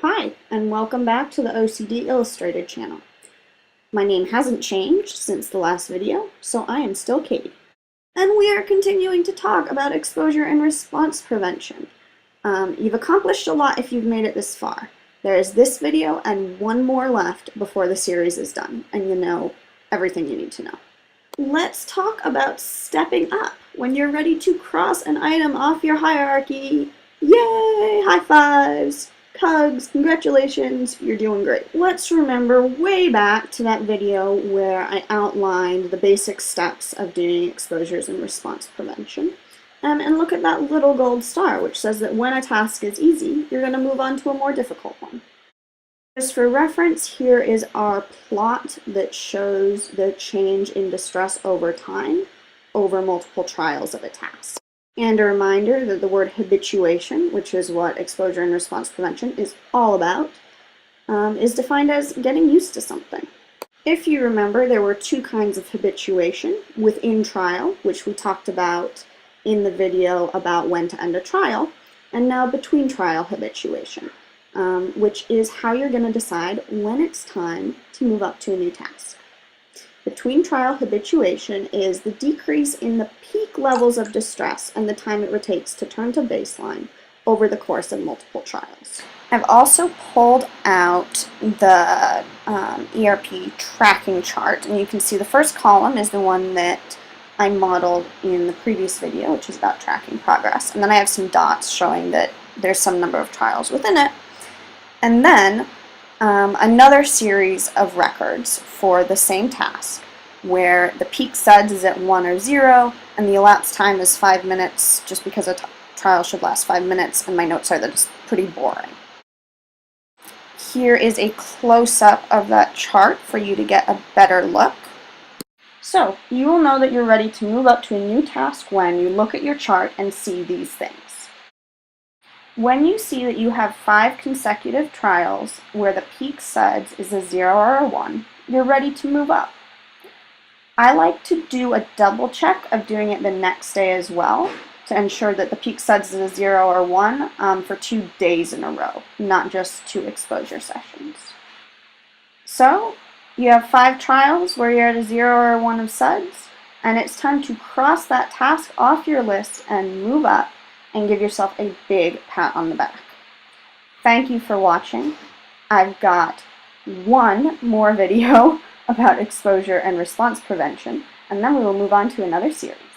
Hi, and welcome back to the OCD Illustrated channel. My name hasn't changed since the last video, so I am still Katie. And we are continuing to talk about exposure and response prevention. You've accomplished a lot if you've made it this far. There is this video and one more left before the series is done, and you know everything you need to know. Let's talk about stepping up when you're ready to cross an item off your hierarchy. Yay! High fives! Hugs, congratulations, you're doing great. Let's remember way back to that video where I outlined the basic steps of doing exposures and response prevention. And look at that little gold star, which says that when a task is easy, you're going to move on to a more difficult one. Just for reference, here is our plot that shows the change in distress over time, over multiple trials of a task. And a reminder that the word habituation, which is what exposure and response prevention is all about, is defined as getting used to something. If you remember, there were two kinds of habituation: within trial, which we talked about in the video about when to end a trial, and now between trial habituation, which is how you're going to decide when it's time to move up to a new task. Between trial habituation is the decrease in the peak levels of distress and the time it takes to turn to baseline over the course of multiple trials. I've also pulled out the ERP tracking chart, and you can see the first column is the one that I modeled in the previous video, which is about tracking progress, and then I have some dots showing that there's some number of trials within it, and then another series of records for the same task, where the peak SUDS is at 1 or 0, and the elapsed time is 5 minutes, just because a trial should last 5 minutes, and my notes are that it's pretty boring. Here is a close-up of that chart for you to get a better look. So, you will know that you're ready to move up to a new task when you look at your chart and see these things. When you see that you have 5 consecutive trials where the peak SUDS is a 0 or a 1, you're ready to move up. I like to do a double check of doing it the next day as well to ensure that the peak SUDS is a 0 or 1 for 2 days in a row, not just 2 exposure sessions. So, you have 5 trials where you're at a 0 or a 1 of SUDS, and it's time to cross that task off your list and move up and give yourself a big pat on the back. Thank you for watching. I've got one more video about exposure and response prevention, and then we will move on to another series.